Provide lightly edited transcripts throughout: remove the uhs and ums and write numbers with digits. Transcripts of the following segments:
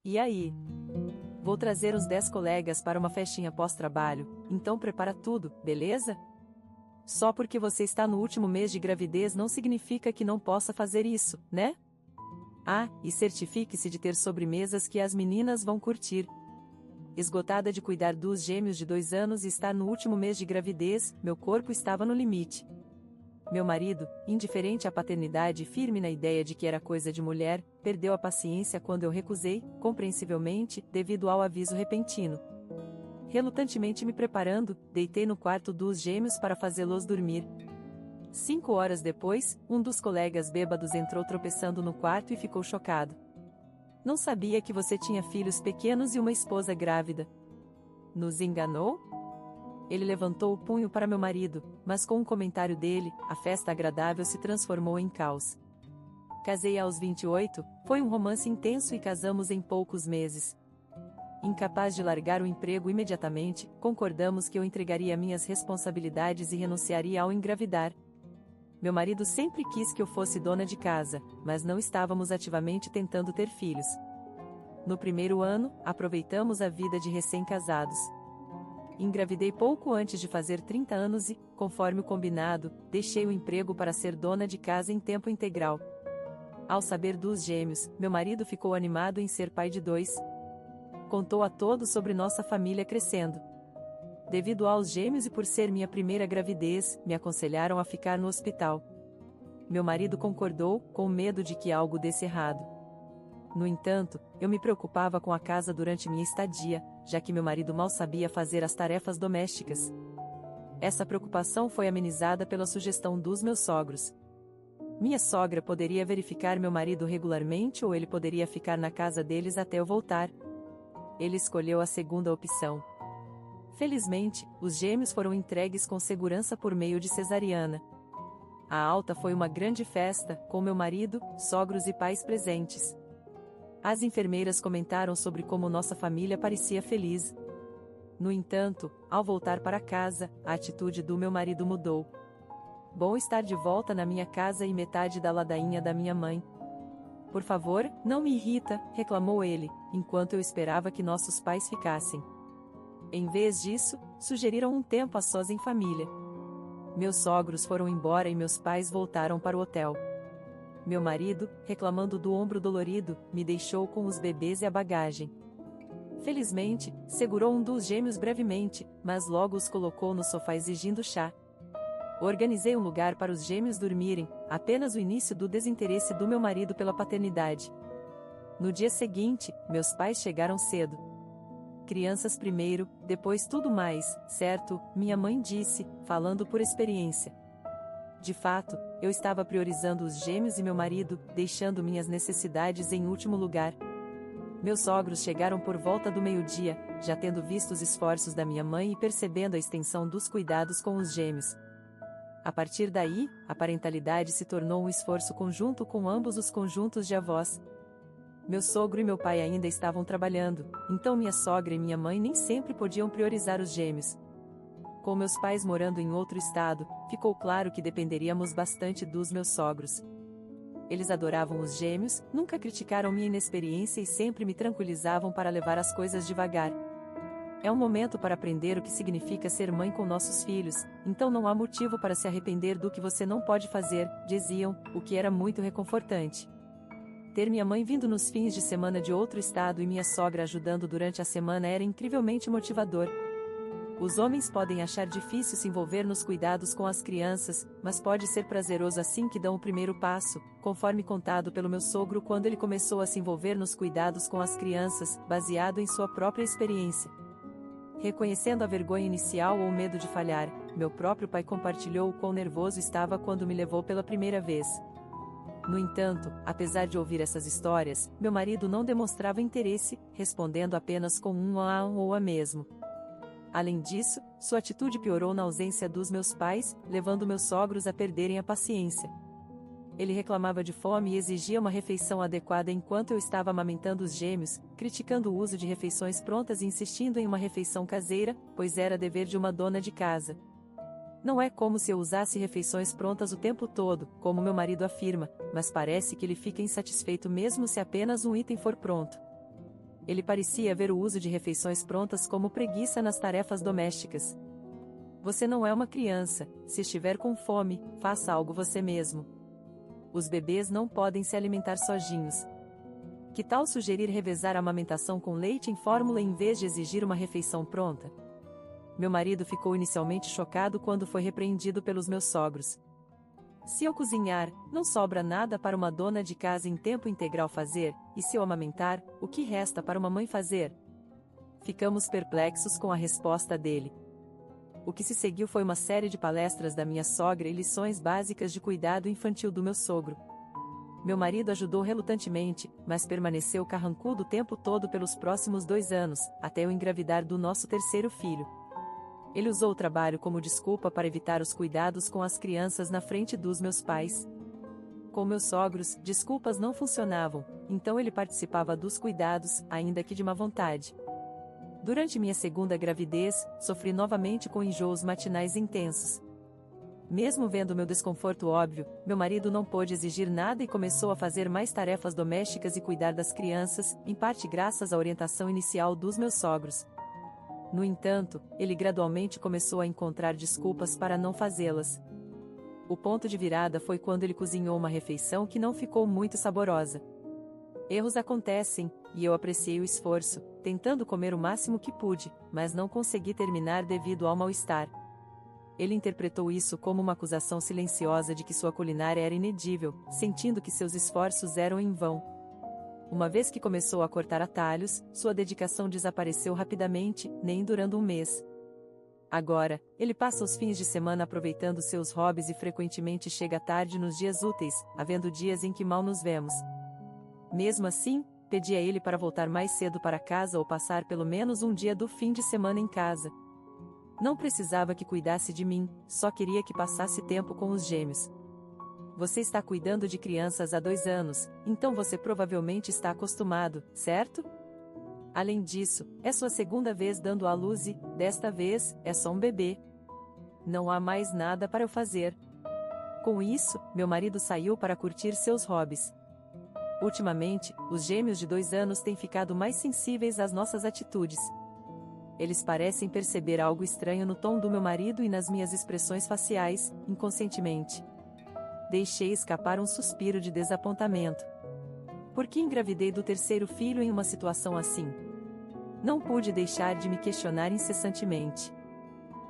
E aí? Vou trazer uns 10 colegas para uma festinha pós-trabalho, então prepara tudo, beleza? Só porque você está no último mês de gravidez não significa que não possa fazer isso, né? Ah, e certifique-se de ter sobremesas que as meninas vão curtir. Esgotada de cuidar dos gêmeos de 2 anos e estar no último mês de gravidez, meu corpo estava no limite. Meu marido, indiferente à paternidade e firme na ideia de que era coisa de mulher, perdeu a paciência quando eu recusei, compreensivelmente, devido ao aviso repentino. Relutantemente me preparando, deitei no quarto dos gêmeos para fazê-los dormir. 5 horas depois, um dos colegas bêbados entrou tropeçando no quarto e ficou chocado. Não sabia que você tinha filhos pequenos e uma esposa grávida. Nos enganou? Ele levantou o punho para meu marido, mas com um comentário dele, a festa agradável se transformou em caos. Casei aos 28, foi um romance intenso e casamos em poucos meses. Incapaz de largar o emprego imediatamente, concordamos que eu entregaria minhas responsabilidades e renunciaria ao engravidar. Meu marido sempre quis que eu fosse dona de casa, mas não estávamos ativamente tentando ter filhos. No primeiro ano, aproveitamos a vida de recém-casados. Engravidei pouco antes de fazer 30 anos e, conforme o combinado, deixei o emprego para ser dona de casa em tempo integral. Ao saber dos gêmeos, meu marido ficou animado em ser pai de 2. Contou a todos sobre nossa família crescendo. Devido aos gêmeos e por ser minha primeira gravidez, me aconselharam a ficar no hospital. Meu marido concordou, com medo de que algo desse errado. No entanto, eu me preocupava com a casa durante minha estadia, já que meu marido mal sabia fazer as tarefas domésticas. Essa preocupação foi amenizada pela sugestão dos meus sogros. Minha sogra poderia verificar meu marido regularmente ou ele poderia ficar na casa deles até eu voltar. Ele escolheu a segunda opção. Felizmente, os gêmeos foram entregues com segurança por meio de cesariana. A alta foi uma grande festa, com meu marido, sogros e pais presentes. As enfermeiras comentaram sobre como nossa família parecia feliz. No entanto, ao voltar para casa, a atitude do meu marido mudou. Bom estar de volta na minha casa e metade da ladainha da minha mãe. Por favor, não me irrita, reclamou ele, enquanto eu esperava que nossos pais ficassem. Em vez disso, sugeriram um tempo a sós em família. Meus sogros foram embora e meus pais voltaram para o hotel. Meu marido, reclamando do ombro dolorido, me deixou com os bebês e a bagagem. Felizmente, segurou um dos gêmeos brevemente, mas logo os colocou no sofá exigindo chá. Organizei um lugar para os gêmeos dormirem, apenas o início do desinteresse do meu marido pela paternidade. No dia seguinte, meus pais chegaram cedo. Crianças primeiro, depois tudo mais, certo? Minha mãe disse, falando por experiência. De fato, eu estava priorizando os gêmeos e meu marido, deixando minhas necessidades em último lugar. Meus sogros chegaram por volta do meio-dia, já tendo visto os esforços da minha mãe e percebendo a extensão dos cuidados com os gêmeos. A partir daí, a parentalidade se tornou um esforço conjunto com ambos os conjuntos de avós. Meu sogro e meu pai ainda estavam trabalhando, então minha sogra e minha mãe nem sempre podiam priorizar os gêmeos. Com meus pais morando em outro estado, ficou claro que dependeríamos bastante dos meus sogros. Eles adoravam os gêmeos, nunca criticaram minha inexperiência e sempre me tranquilizavam para levar as coisas devagar. É um momento para aprender o que significa ser mãe com nossos filhos, então não há motivo para se arrepender do que você não pode fazer, diziam, o que era muito reconfortante. Ter minha mãe vindo nos fins de semana de outro estado e minha sogra ajudando durante a semana era incrivelmente motivador. Os homens podem achar difícil se envolver nos cuidados com as crianças, mas pode ser prazeroso assim que dão o primeiro passo, conforme contado pelo meu sogro quando ele começou a se envolver nos cuidados com as crianças, baseado em sua própria experiência. Reconhecendo a vergonha inicial ou o medo de falhar, meu próprio pai compartilhou o quão nervoso estava quando me levou pela primeira vez. No entanto, apesar de ouvir essas histórias, meu marido não demonstrava interesse, respondendo apenas com um ou a mesmo. Além disso, sua atitude piorou na ausência dos meus pais, levando meus sogros a perderem a paciência. Ele reclamava de fome e exigia uma refeição adequada enquanto eu estava amamentando os gêmeos, criticando o uso de refeições prontas e insistindo em uma refeição caseira, pois era dever de uma dona de casa. Não é como se eu usasse refeições prontas o tempo todo, como meu marido afirma, mas parece que ele fica insatisfeito mesmo se apenas um item for pronto. Ele parecia ver o uso de refeições prontas como preguiça nas tarefas domésticas. Você não é uma criança, se estiver com fome, faça algo você mesmo. Os bebês não podem se alimentar sozinhos. Que tal sugerir revezar a amamentação com leite em fórmula em vez de exigir uma refeição pronta? Meu marido ficou inicialmente chocado quando foi repreendido pelos meus sogros. Se eu cozinhar, não sobra nada para uma dona de casa em tempo integral fazer, e se eu amamentar, o que resta para uma mãe fazer? Ficamos perplexos com a resposta dele. O que se seguiu foi uma série de palestras da minha sogra e lições básicas de cuidado infantil do meu sogro. Meu marido ajudou relutantemente, mas permaneceu carrancudo o tempo todo pelos próximos 2 anos, até eu engravidar do nosso terceiro filho. Ele usou o trabalho como desculpa para evitar os cuidados com as crianças na frente dos meus pais. Com meus sogros, desculpas não funcionavam, então ele participava dos cuidados, ainda que de má vontade. Durante minha segunda gravidez, sofri novamente com enjoos matinais intensos. Mesmo vendo meu desconforto óbvio, meu marido não pôde exigir nada e começou a fazer mais tarefas domésticas e cuidar das crianças, em parte graças à orientação inicial dos meus sogros. No entanto, ele gradualmente começou a encontrar desculpas para não fazê-las. O ponto de virada foi quando ele cozinhou uma refeição que não ficou muito saborosa. Erros acontecem, e eu apreciei o esforço, tentando comer o máximo que pude, mas não consegui terminar devido ao mal-estar. Ele interpretou isso como uma acusação silenciosa de que sua culinária era inedível, sentindo que seus esforços eram em vão. Uma vez que começou a cortar atalhos, sua dedicação desapareceu rapidamente, nem durando um mês. Agora, ele passa os fins de semana aproveitando seus hobbies e frequentemente chega tarde nos dias úteis, havendo dias em que mal nos vemos. Mesmo assim, pedi a ele para voltar mais cedo para casa ou passar pelo menos um dia do fim de semana em casa. Não precisava que cuidasse de mim, só queria que passasse tempo com os gêmeos. Você está cuidando de crianças há 2 anos, então você provavelmente está acostumado, certo? Além disso, é sua segunda vez dando à luz e, desta vez, é só um bebê. Não há mais nada para eu fazer. Com isso, meu marido saiu para curtir seus hobbies. Ultimamente, os gêmeos de 2 anos têm ficado mais sensíveis às nossas atitudes. Eles parecem perceber algo estranho no tom do meu marido e nas minhas expressões faciais, inconscientemente. Deixei escapar um suspiro de desapontamento. Por que engravidei do terceiro filho em uma situação assim? Não pude deixar de me questionar incessantemente.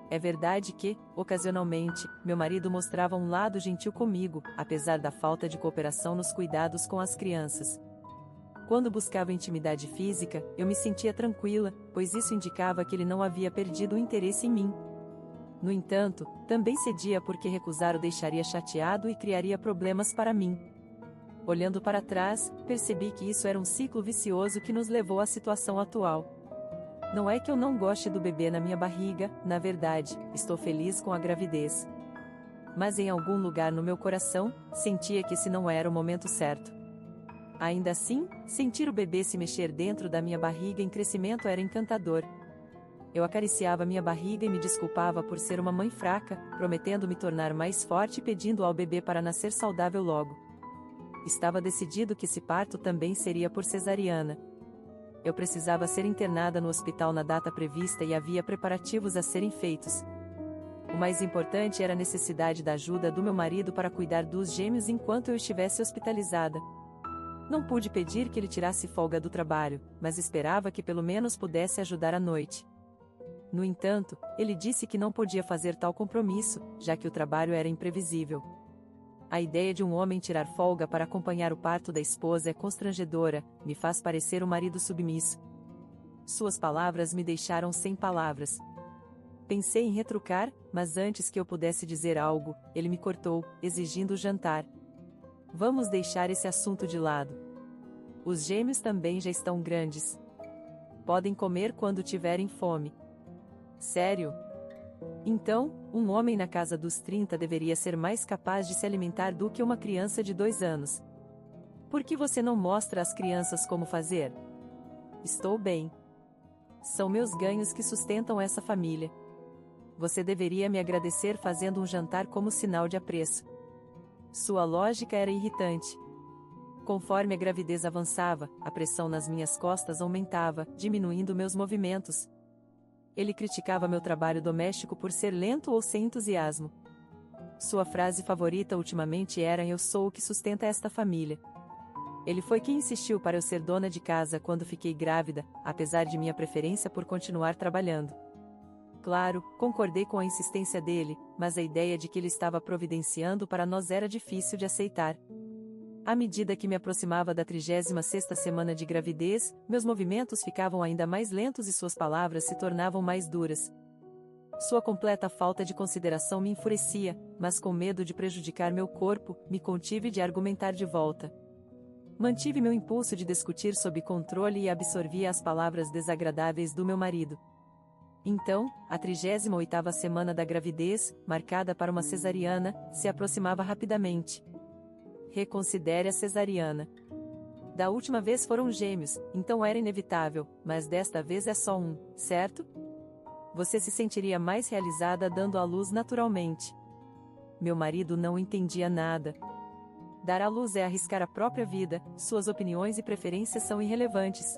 É verdade que, ocasionalmente, meu marido mostrava um lado gentil comigo, apesar da falta de cooperação nos cuidados com as crianças. Quando buscava intimidade física, eu me sentia tranquila, pois isso indicava que ele não havia perdido o interesse em mim. No entanto, também cedia porque recusar o deixaria chateado e criaria problemas para mim. Olhando para trás, percebi que isso era um ciclo vicioso que nos levou à situação atual. Não é que eu não goste do bebê na minha barriga, na verdade, estou feliz com a gravidez. Mas em algum lugar no meu coração, sentia que esse não era o momento certo. Ainda assim, sentir o bebê se mexer dentro da minha barriga em crescimento era encantador. Eu acariciava minha barriga e me desculpava por ser uma mãe fraca, prometendo me tornar mais forte e pedindo ao bebê para nascer saudável logo. Estava decidido que esse parto também seria por cesariana. Eu precisava ser internada no hospital na data prevista e havia preparativos a serem feitos. O mais importante era a necessidade da ajuda do meu marido para cuidar dos gêmeos enquanto eu estivesse hospitalizada. Não pude pedir que ele tirasse folga do trabalho, mas esperava que pelo menos pudesse ajudar à noite. No entanto, ele disse que não podia fazer tal compromisso, já que o trabalho era imprevisível. A ideia de um homem tirar folga para acompanhar o parto da esposa é constrangedora, me faz parecer um marido submisso. Suas palavras me deixaram sem palavras. Pensei em retrucar, mas antes que eu pudesse dizer algo, ele me cortou, exigindo o jantar. Vamos deixar esse assunto de lado. Os gêmeos também já estão grandes. Podem comer quando tiverem fome. Sério? Então, um homem na casa dos 30 deveria ser mais capaz de se alimentar do que uma criança de 2 anos. Por que você não mostra às crianças como fazer? Estou bem. São meus ganhos que sustentam essa família. Você deveria me agradecer fazendo um jantar como sinal de apreço. Sua lógica era irritante. Conforme a gravidez avançava, a pressão nas minhas costas aumentava, diminuindo meus movimentos. Ele criticava meu trabalho doméstico por ser lento ou sem entusiasmo. Sua frase favorita ultimamente era: "Eu sou o que sustenta esta família." Ele foi quem insistiu para eu ser dona de casa quando fiquei grávida, apesar de minha preferência por continuar trabalhando. Claro, concordei com a insistência dele, mas a ideia de que ele estava providenciando para nós era difícil de aceitar. À medida que me aproximava da 36ª semana de gravidez, meus movimentos ficavam ainda mais lentos e suas palavras se tornavam mais duras. Sua completa falta de consideração me enfurecia, mas com medo de prejudicar meu corpo, me contive de argumentar de volta. Mantive meu impulso de discutir sob controle e absorvia as palavras desagradáveis do meu marido. Então, a 38ª semana da gravidez, marcada para uma cesariana, se aproximava rapidamente. Reconsidere a cesariana. Da última vez foram gêmeos, então era inevitável, mas desta vez é só um, certo? Você se sentiria mais realizada dando à luz naturalmente. Meu marido não entendia nada. Dar à luz é arriscar a própria vida, suas opiniões e preferências são irrelevantes.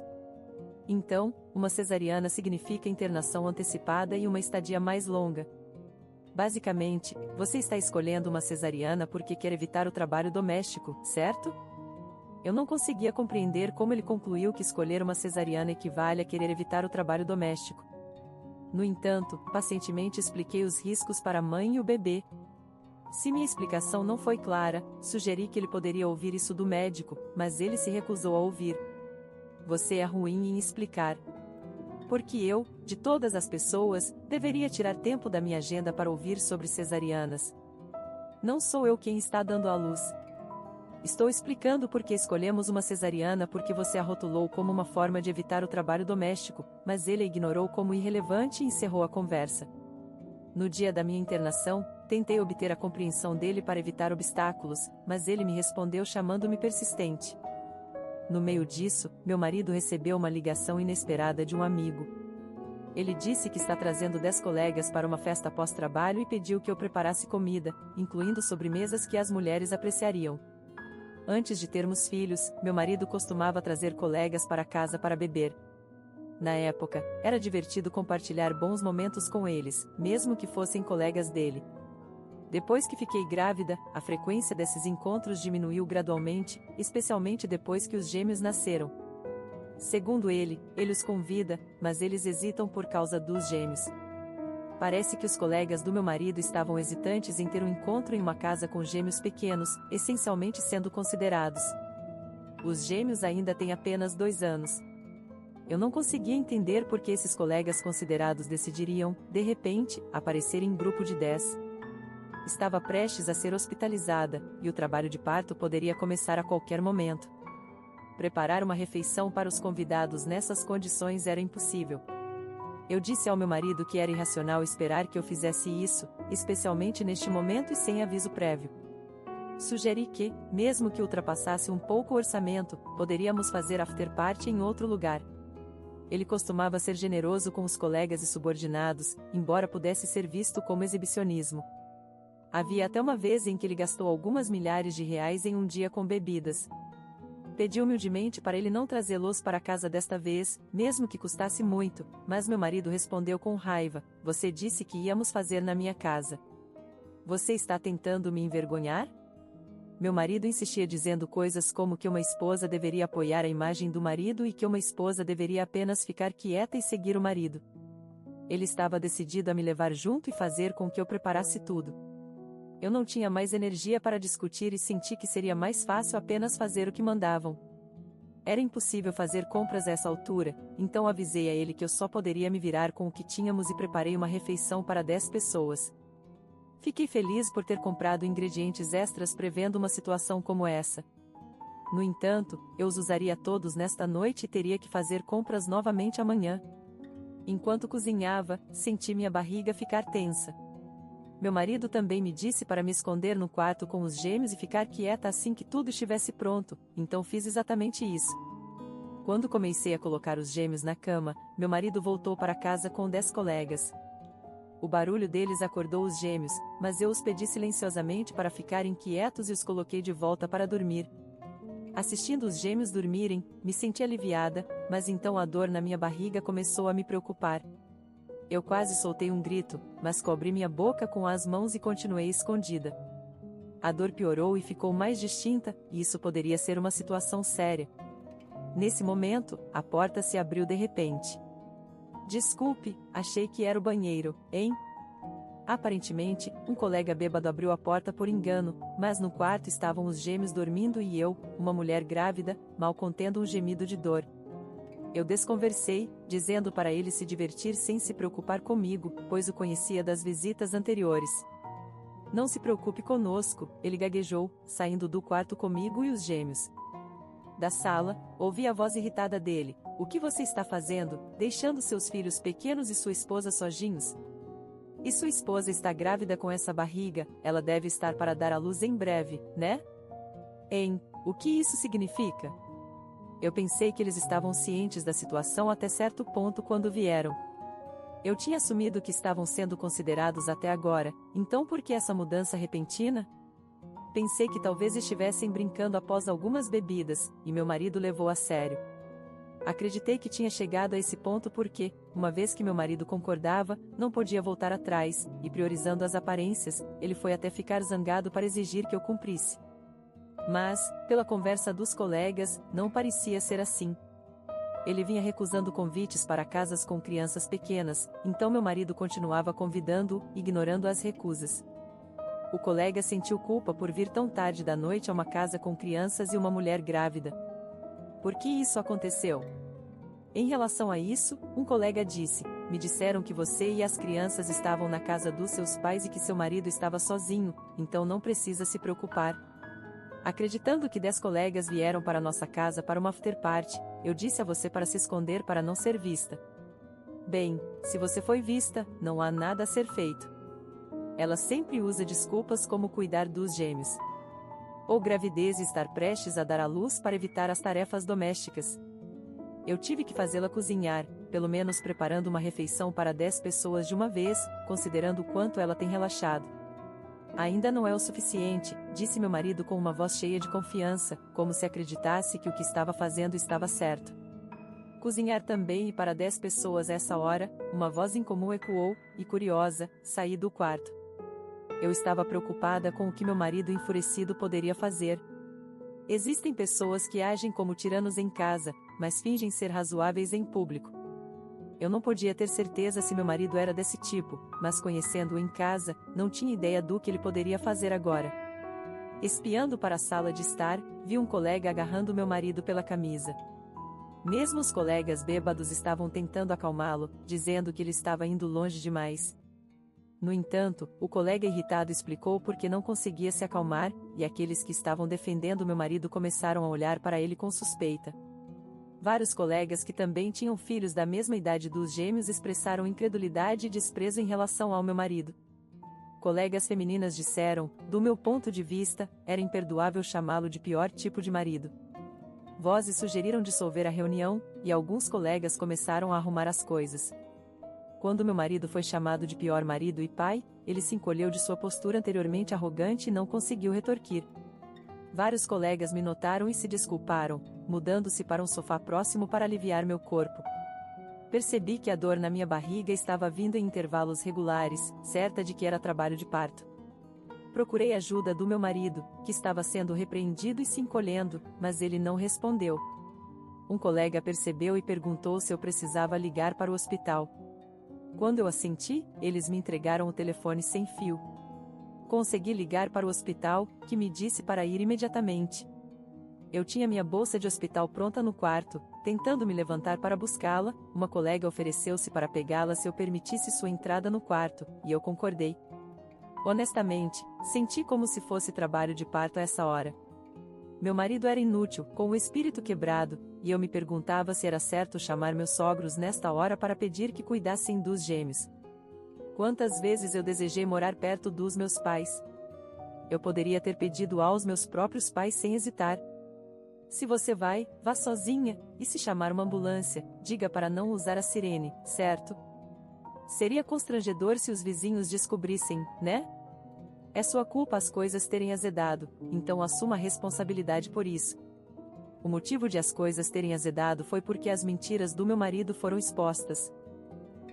Então, uma cesariana significa internação antecipada e uma estadia mais longa. Basicamente, você está escolhendo uma cesariana porque quer evitar o trabalho doméstico, certo? Eu não conseguia compreender como ele concluiu que escolher uma cesariana equivale a querer evitar o trabalho doméstico. No entanto, pacientemente expliquei os riscos para a mãe e o bebê. Se minha explicação não foi clara, sugeri que ele poderia ouvir isso do médico, mas ele se recusou a ouvir. Você é ruim em explicar. Porque eu, de todas as pessoas, deveria tirar tempo da minha agenda para ouvir sobre cesarianas. Não sou eu quem está dando à luz. Estou explicando por que escolhemos uma cesariana porque você a rotulou como uma forma de evitar o trabalho doméstico, mas ele a ignorou como irrelevante e encerrou a conversa. No dia da minha internação, tentei obter a compreensão dele para evitar obstáculos, mas ele me respondeu chamando-me persistente. No meio disso, meu marido recebeu uma ligação inesperada de um amigo. Ele disse que está trazendo 10 colegas para uma festa pós-trabalho e pediu que eu preparasse comida, incluindo sobremesas que as mulheres apreciariam. Antes de termos filhos, meu marido costumava trazer colegas para casa para beber. Na época, era divertido compartilhar bons momentos com eles, mesmo que fossem colegas dele. Depois que fiquei grávida, a frequência desses encontros diminuiu gradualmente, especialmente depois que os gêmeos nasceram. Segundo ele os convida, mas eles hesitam por causa dos gêmeos. Parece que os colegas do meu marido estavam hesitantes em ter um encontro em uma casa com gêmeos pequenos, essencialmente sendo considerados. Os gêmeos ainda têm apenas 2 anos. Eu não conseguia entender por que esses colegas considerados decidiriam, de repente, aparecer em grupo de 10. Estava prestes a ser hospitalizada, e o trabalho de parto poderia começar a qualquer momento. Preparar uma refeição para os convidados nessas condições era impossível. Eu disse ao meu marido que era irracional esperar que eu fizesse isso, especialmente neste momento e sem aviso prévio. Sugeri que, mesmo que ultrapassasse um pouco o orçamento, poderíamos fazer after-party em outro lugar. Ele costumava ser generoso com os colegas e subordinados, embora pudesse ser visto como exibicionismo. Havia até uma vez em que ele gastou algumas milhares de reais em um dia com bebidas. Pedi humildemente para ele não trazê-los para casa desta vez, mesmo que custasse muito, mas meu marido respondeu com raiva: "Você disse que íamos fazer na minha casa. Você está tentando me envergonhar?" Meu marido insistia dizendo coisas como que uma esposa deveria apoiar a imagem do marido e que uma esposa deveria apenas ficar quieta e seguir o marido. Ele estava decidido a me levar junto e fazer com que eu preparasse tudo. Eu não tinha mais energia para discutir e senti que seria mais fácil apenas fazer o que mandavam. Era impossível fazer compras a essa altura, então avisei a ele que eu só poderia me virar com o que tínhamos e preparei uma refeição para 10 pessoas. Fiquei feliz por ter comprado ingredientes extras prevendo uma situação como essa. No entanto, eu os usaria todos nesta noite e teria que fazer compras novamente amanhã. Enquanto cozinhava, senti minha barriga ficar tensa. Meu marido também me disse para me esconder no quarto com os gêmeos e ficar quieta assim que tudo estivesse pronto, então fiz exatamente isso. Quando comecei a colocar os gêmeos na cama, meu marido voltou para casa com 10 colegas. O barulho deles acordou os gêmeos, mas eu os pedi silenciosamente para ficarem quietos e os coloquei de volta para dormir. Assistindo os gêmeos dormirem, me senti aliviada, mas então a dor na minha barriga começou a me preocupar. Eu quase soltei um grito, mas cobri minha boca com as mãos e continuei escondida. A dor piorou e ficou mais distinta, e isso poderia ser uma situação séria. Nesse momento, a porta se abriu de repente. Desculpe, achei que era o banheiro, hein? Aparentemente, um colega bêbado abriu a porta por engano, mas no quarto estavam os gêmeos dormindo e eu, uma mulher grávida, mal contendo um gemido de dor. Eu desconversei, dizendo para ele se divertir sem se preocupar comigo, pois o conhecia das visitas anteriores. Não se preocupe conosco, ele gaguejou, saindo do quarto comigo e os gêmeos. Da sala, ouvi a voz irritada dele. O que você está fazendo, deixando seus filhos pequenos e sua esposa sozinhos? E sua esposa está grávida com essa barriga, ela deve estar para dar à luz em breve, né? O que isso significa? Eu pensei que eles estavam cientes da situação até certo ponto quando vieram. Eu tinha assumido que estavam sendo considerados até agora, então por que essa mudança repentina? Pensei que talvez estivessem brincando após algumas bebidas, e meu marido levou a sério. Acreditei que tinha chegado a esse ponto porque, uma vez que meu marido concordava, não podia voltar atrás, e priorizando as aparências, ele foi até ficar zangado para exigir que eu cumprisse. Mas, pela conversa dos colegas, não parecia ser assim. Ele vinha recusando convites para casas com crianças pequenas, então meu marido continuava convidando-o, ignorando as recusas. O colega sentiu culpa por vir tão tarde da noite a uma casa com crianças e uma mulher grávida. Por que isso aconteceu? Em relação a isso, um colega disse: me disseram que você e as crianças estavam na casa dos seus pais e que seu marido estava sozinho, então não precisa se preocupar. Acreditando que 10 colegas vieram para nossa casa para uma afterparty, eu disse a você para se esconder para não ser vista. Bem, se você foi vista, não há nada a ser feito. Ela sempre usa desculpas como cuidar dos gêmeos. Ou gravidez e estar prestes a dar à luz para evitar as tarefas domésticas. Eu tive que fazê-la cozinhar, pelo menos preparando uma refeição para 10 pessoas de uma vez, considerando o quanto ela tem relaxado. Ainda não é o suficiente, disse meu marido com uma voz cheia de confiança, como se acreditasse que o que estava fazendo estava certo. Cozinhar também e para 10 pessoas essa hora, uma voz incomum ecoou, e curiosa, saí do quarto. Eu estava preocupada com o que meu marido enfurecido poderia fazer. Existem pessoas que agem como tiranos em casa, mas fingem ser razoáveis em público. Eu não podia ter certeza se meu marido era desse tipo, mas conhecendo-o em casa, não tinha ideia do que ele poderia fazer agora. Espiando para a sala de estar, vi um colega agarrando meu marido pela camisa. Mesmo os colegas bêbados estavam tentando acalmá-lo, dizendo que ele estava indo longe demais. No entanto, o colega irritado explicou por que não conseguia se acalmar, e aqueles que estavam defendendo meu marido começaram a olhar para ele com suspeita. Vários colegas que também tinham filhos da mesma idade dos gêmeos expressaram incredulidade e desprezo em relação ao meu marido. Colegas femininas disseram, do meu ponto de vista, era imperdoável chamá-lo de pior tipo de marido. Vozes sugeriram dissolver a reunião, e alguns colegas começaram a arrumar as coisas. Quando meu marido foi chamado de pior marido e pai, ele se encolheu de sua postura anteriormente arrogante e não conseguiu retorquir. Vários colegas me notaram e se desculparam, mudando-se para um sofá próximo para aliviar meu corpo. Percebi que a dor na minha barriga estava vindo em intervalos regulares, certa de que era trabalho de parto. Procurei ajuda do meu marido, que estava sendo repreendido e se encolhendo, mas ele não respondeu. Um colega percebeu e perguntou se eu precisava ligar para o hospital. Quando eu assenti, eles me entregaram o telefone sem fio. Consegui ligar para o hospital, que me disse para ir imediatamente. Eu tinha minha bolsa de hospital pronta no quarto, tentando me levantar para buscá-la, uma colega ofereceu-se para pegá-la se eu permitisse sua entrada no quarto, e eu concordei. Honestamente, senti como se fosse trabalho de parto a essa hora. Meu marido era inútil, com o espírito quebrado, e eu me perguntava se era certo chamar meus sogros nesta hora para pedir que cuidassem dos gêmeos. Quantas vezes eu desejei morar perto dos meus pais? Eu poderia ter pedido aos meus próprios pais sem hesitar. Se você vai, vá sozinha, e se chamar uma ambulância, diga para não usar a sirene, certo? Seria constrangedor se os vizinhos descobrissem, né? É sua culpa as coisas terem azedado, então assuma a responsabilidade por isso. O motivo de as coisas terem azedado foi porque as mentiras do meu marido foram expostas.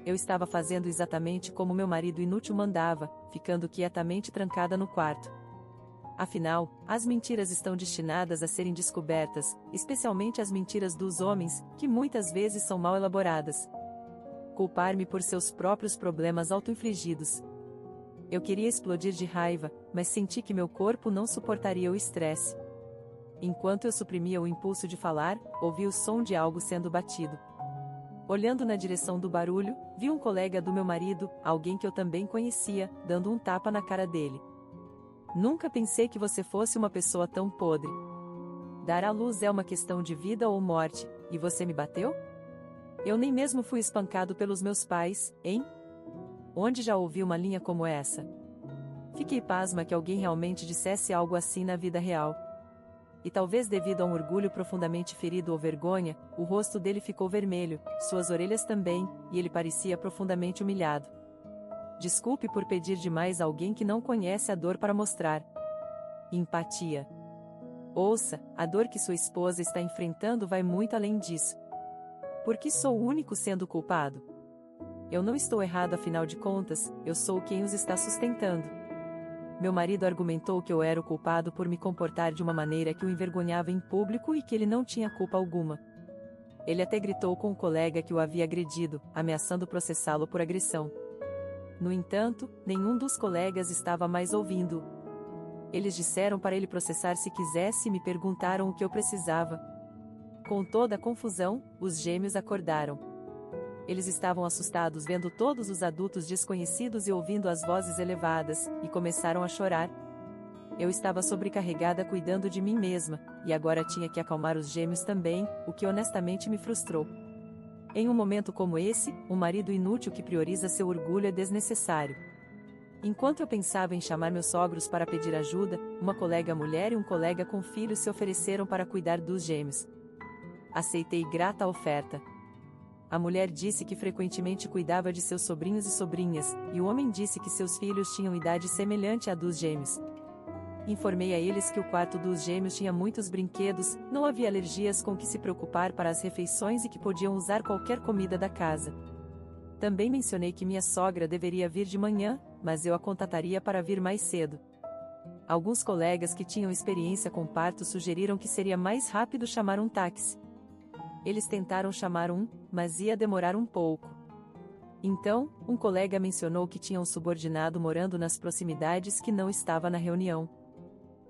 Eu estava fazendo exatamente como meu marido inútil mandava, ficando quietamente trancada no quarto. Afinal, as mentiras estão destinadas a serem descobertas, especialmente as mentiras dos homens, que muitas vezes são mal elaboradas. Culpar-me por seus próprios problemas auto-infligidos. Eu queria explodir de raiva, mas senti que meu corpo não suportaria o estresse. Enquanto eu suprimia o impulso de falar, ouvi o som de algo sendo batido. Olhando na direção do barulho, vi um colega do meu marido, alguém que eu também conhecia, dando um tapa na cara dele. Nunca pensei que você fosse uma pessoa tão podre. Dar à luz é uma questão de vida ou morte, e você me bateu? Eu nem mesmo fui espancado pelos meus pais, hein? Onde já ouvi uma linha como essa? Fiquei pasma que alguém realmente dissesse algo assim na vida real. E talvez devido a um orgulho profundamente ferido ou vergonha, o rosto dele ficou vermelho, suas orelhas também, e ele parecia profundamente humilhado. Desculpe por pedir demais a alguém que não conhece a dor para mostrar. Empatia. Ouça, a dor que sua esposa está enfrentando vai muito além disso. Por que sou o único sendo culpado? Eu não estou errado afinal de contas, eu sou quem os está sustentando. Meu marido argumentou que eu era o culpado por me comportar de uma maneira que o envergonhava em público e que ele não tinha culpa alguma. Ele até gritou com o colega que o havia agredido, ameaçando processá-lo por agressão. No entanto, nenhum dos colegas estava mais ouvindo. Eles disseram para ele processar se quisesse e me perguntaram o que eu precisava. Com toda a confusão, os gêmeos acordaram. Eles estavam assustados vendo todos os adultos desconhecidos e ouvindo as vozes elevadas, e começaram a chorar. Eu estava sobrecarregada cuidando de mim mesma, e agora tinha que acalmar os gêmeos também, o que honestamente me frustrou. Em um momento como esse, um marido inútil que prioriza seu orgulho é desnecessário. Enquanto eu pensava em chamar meus sogros para pedir ajuda, uma colega mulher e um colega com filhos se ofereceram para cuidar dos gêmeos. Aceitei grata a oferta. A mulher disse que frequentemente cuidava de seus sobrinhos e sobrinhas, e o homem disse que seus filhos tinham idade semelhante à dos gêmeos. Informei a eles que o quarto dos gêmeos tinha muitos brinquedos, não havia alergias com que se preocupar para as refeições e que podiam usar qualquer comida da casa. Também mencionei que minha sogra deveria vir de manhã, mas eu a contataria para vir mais cedo. Alguns colegas que tinham experiência com parto sugeriram que seria mais rápido chamar um táxi. Eles tentaram chamar um, mas ia demorar um pouco. Então, um colega mencionou que tinha um subordinado morando nas proximidades que não estava na reunião.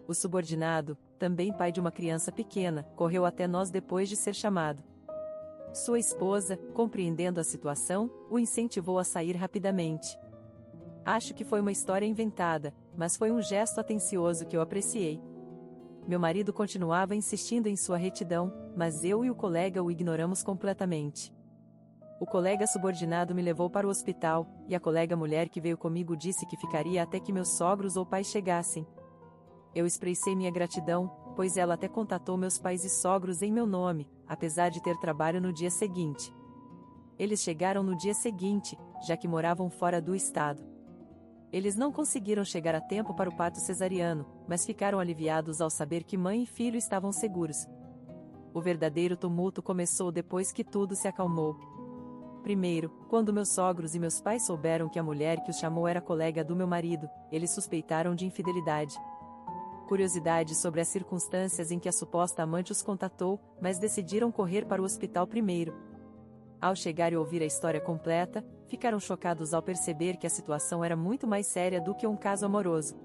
O subordinado, também pai de uma criança pequena, correu até nós depois de ser chamado. Sua esposa, compreendendo a situação, o incentivou a sair rapidamente. Acho que foi uma história inventada, mas foi um gesto atencioso que eu apreciei. Meu marido continuava insistindo em sua retidão, mas eu e o colega o ignoramos completamente. O colega subordinado me levou para o hospital, e a colega mulher que veio comigo disse que ficaria até que meus sogros ou pais chegassem. Eu expressei minha gratidão, pois ela até contatou meus pais e sogros em meu nome, apesar de ter trabalho no dia seguinte. Eles chegaram no dia seguinte, já que moravam fora do estado. Eles não conseguiram chegar a tempo para o parto cesariano, mas ficaram aliviados ao saber que mãe e filho estavam seguros. O verdadeiro tumulto começou depois que tudo se acalmou. Primeiro, quando meus sogros e meus pais souberam que a mulher que os chamou era colega do meu marido, eles suspeitaram de infidelidade. Curiosidade sobre as circunstâncias em que a suposta amante os contatou, mas decidiram correr para o hospital primeiro. Ao chegar e ouvir a história completa, ficaram chocados ao perceber que a situação era muito mais séria do que um caso amoroso.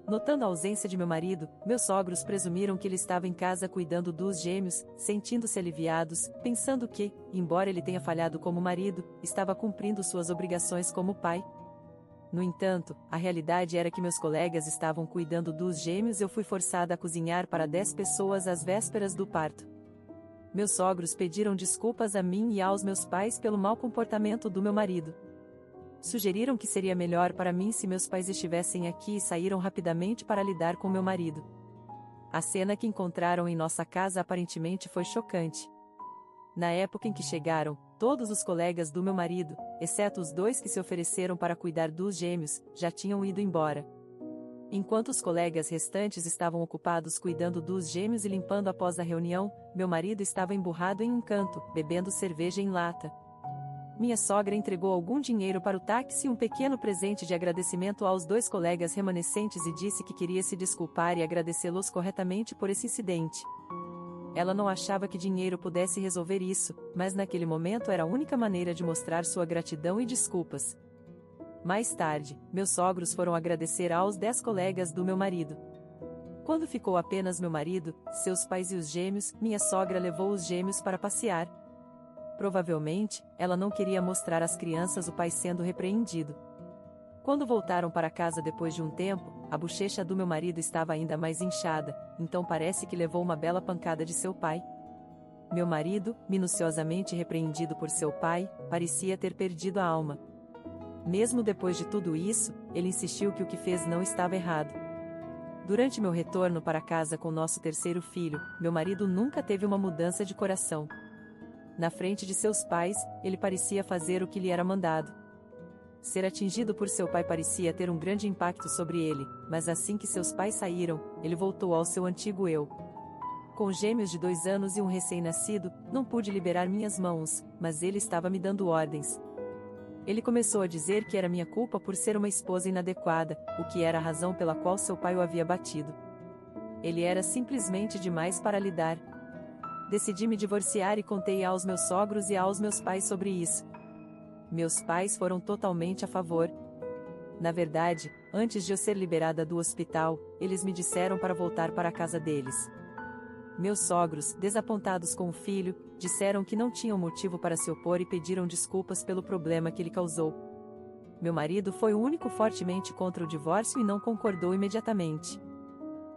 Notando a ausência de meu marido, meus sogros presumiram que ele estava em casa cuidando dos gêmeos, sentindo-se aliviados, pensando que, embora ele tenha falhado como marido, estava cumprindo suas obrigações como pai. No entanto, a realidade era que meus colegas estavam cuidando dos gêmeos e eu fui forçada a cozinhar para 10 pessoas às vésperas do parto. Meus sogros pediram desculpas a mim e aos meus pais pelo mau comportamento do meu marido. Sugeriram que seria melhor para mim se meus pais estivessem aqui e saíram rapidamente para lidar com meu marido. A cena que encontraram em nossa casa aparentemente foi chocante. Na época em que chegaram, todos os colegas do meu marido, exceto os 2 que se ofereceram para cuidar dos gêmeos, já tinham ido embora. Enquanto os colegas restantes estavam ocupados cuidando dos gêmeos e limpando após a reunião, meu marido estava emburrado em um canto, bebendo cerveja em lata. Minha sogra entregou algum dinheiro para o táxi e um pequeno presente de agradecimento aos 2 colegas remanescentes e disse que queria se desculpar e agradecê-los corretamente por esse incidente. Ela não achava que dinheiro pudesse resolver isso, mas naquele momento era a única maneira de mostrar sua gratidão e desculpas. Mais tarde, meus sogros foram agradecer aos 10 colegas do meu marido. Quando ficou apenas meu marido, seus pais e os gêmeos, minha sogra levou os gêmeos para passear. Provavelmente, ela não queria mostrar às crianças o pai sendo repreendido. Quando voltaram para casa depois de um tempo, a bochecha do meu marido estava ainda mais inchada, então parece que levou uma bela pancada de seu pai. Meu marido, minuciosamente repreendido por seu pai, parecia ter perdido a alma. Mesmo depois de tudo isso, ele insistiu que o que fez não estava errado. Durante meu retorno para casa com nosso terceiro filho, meu marido nunca teve uma mudança de coração. Na frente de seus pais, ele parecia fazer o que lhe era mandado. Ser atingido por seu pai parecia ter um grande impacto sobre ele, mas assim que seus pais saíram, ele voltou ao seu antigo eu. Com gêmeos de 2 anos e um recém-nascido, não pude liberar minhas mãos, mas ele estava me dando ordens. Ele começou a dizer que era minha culpa por ser uma esposa inadequada, o que era a razão pela qual seu pai o havia batido. Ele era simplesmente demais para lidar. Decidi me divorciar e contei aos meus sogros e aos meus pais sobre isso. Meus pais foram totalmente a favor. Na verdade, antes de eu ser liberada do hospital, eles me disseram para voltar para a casa deles. Meus sogros, desapontados com o filho, disseram que não tinham motivo para se opor e pediram desculpas pelo problema que ele causou. Meu marido foi o único fortemente contra o divórcio e não concordou imediatamente.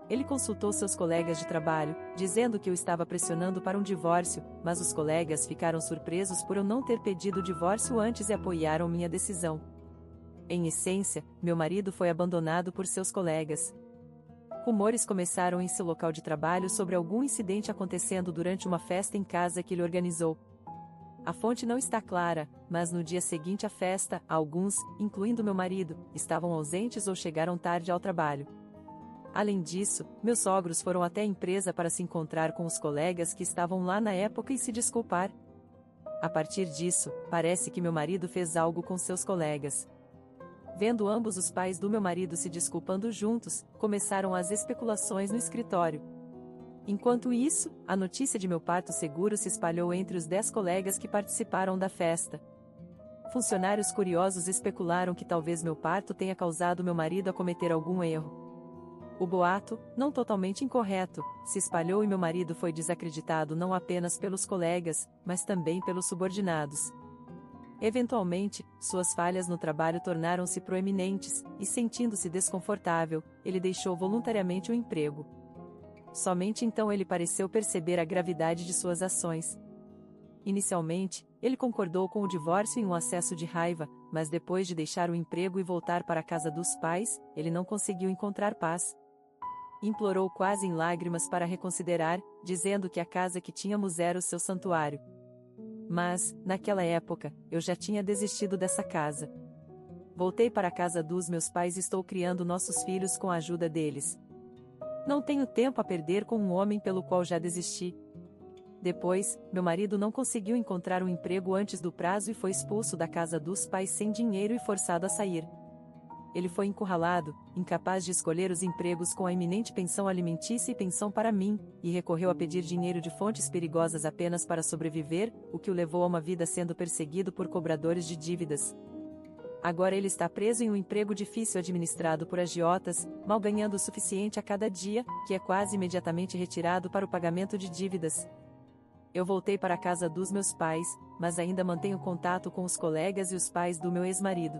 Ele consultou seus colegas de trabalho, dizendo que eu estava pressionando para um divórcio, mas os colegas ficaram surpresos por eu não ter pedido o divórcio antes e apoiaram minha decisão. Em essência, meu marido foi abandonado por seus colegas. Rumores começaram em seu local de trabalho sobre algum incidente acontecendo durante uma festa em casa que ele organizou. A fonte não está clara, mas no dia seguinte à festa, alguns, incluindo meu marido, estavam ausentes ou chegaram tarde ao trabalho. Além disso, meus sogros foram até a empresa para se encontrar com os colegas que estavam lá na época e se desculpar. A partir disso, parece que meu marido fez algo com seus colegas. Vendo ambos os pais do meu marido se desculpando juntos, começaram as especulações no escritório. Enquanto isso, a notícia de meu parto seguro se espalhou entre os 10 colegas que participaram da festa. Funcionários curiosos especularam que talvez meu parto tenha causado meu marido a cometer algum erro. O boato, não totalmente incorreto, se espalhou e meu marido foi desacreditado não apenas pelos colegas, mas também pelos subordinados. Eventualmente, suas falhas no trabalho tornaram-se proeminentes, e sentindo-se desconfortável, ele deixou voluntariamente o emprego. Somente então ele pareceu perceber a gravidade de suas ações. Inicialmente, ele concordou com o divórcio em um acesso de raiva, mas depois de deixar o emprego e voltar para a casa dos pais, ele não conseguiu encontrar paz. Implorou quase em lágrimas para reconsiderar, dizendo que a casa que tínhamos era o seu santuário. Mas, naquela época, eu já tinha desistido dessa casa. Voltei para a casa dos meus pais e estou criando nossos filhos com a ajuda deles. Não tenho tempo a perder com um homem pelo qual já desisti. Depois, meu marido não conseguiu encontrar um emprego antes do prazo e foi expulso da casa dos pais sem dinheiro e forçado a sair. Ele foi encurralado, incapaz de escolher os empregos com a iminente pensão alimentícia e pensão para mim, e recorreu a pedir dinheiro de fontes perigosas apenas para sobreviver, o que o levou a uma vida sendo perseguido por cobradores de dívidas. Agora ele está preso em um emprego difícil administrado por agiotas, mal ganhando o suficiente a cada dia, que é quase imediatamente retirado para o pagamento de dívidas. Eu voltei para a casa dos meus pais, mas ainda mantenho contato com os colegas e os pais do meu ex-marido.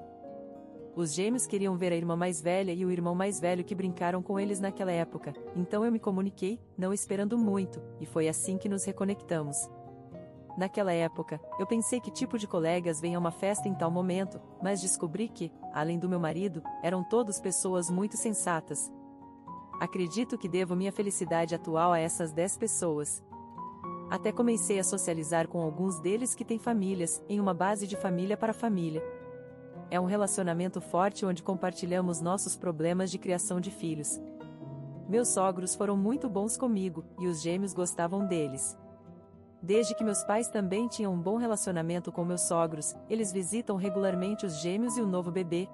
Os gêmeos queriam ver a irmã mais velha e o irmão mais velho que brincaram com eles naquela época, então eu me comuniquei, não esperando muito, e foi assim que nos reconectamos. Naquela época, eu pensei que tipo de colegas vêm a uma festa em tal momento, mas descobri que, além do meu marido, eram todos pessoas muito sensatas. Acredito que devo minha felicidade atual a essas 10 pessoas. Até comecei a socializar com alguns deles que têm famílias, em uma base de família para família. É um relacionamento forte onde compartilhamos nossos problemas de criação de filhos. Meus sogros foram muito bons comigo, e os gêmeos gostavam deles. Desde que meus pais também tinham um bom relacionamento com meus sogros, eles visitam regularmente os gêmeos e o novo bebê.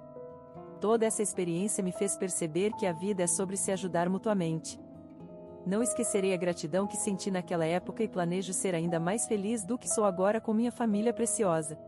Toda essa experiência me fez perceber que a vida é sobre se ajudar mutuamente. Não esquecerei a gratidão que senti naquela época e planejo ser ainda mais feliz do que sou agora com minha família preciosa.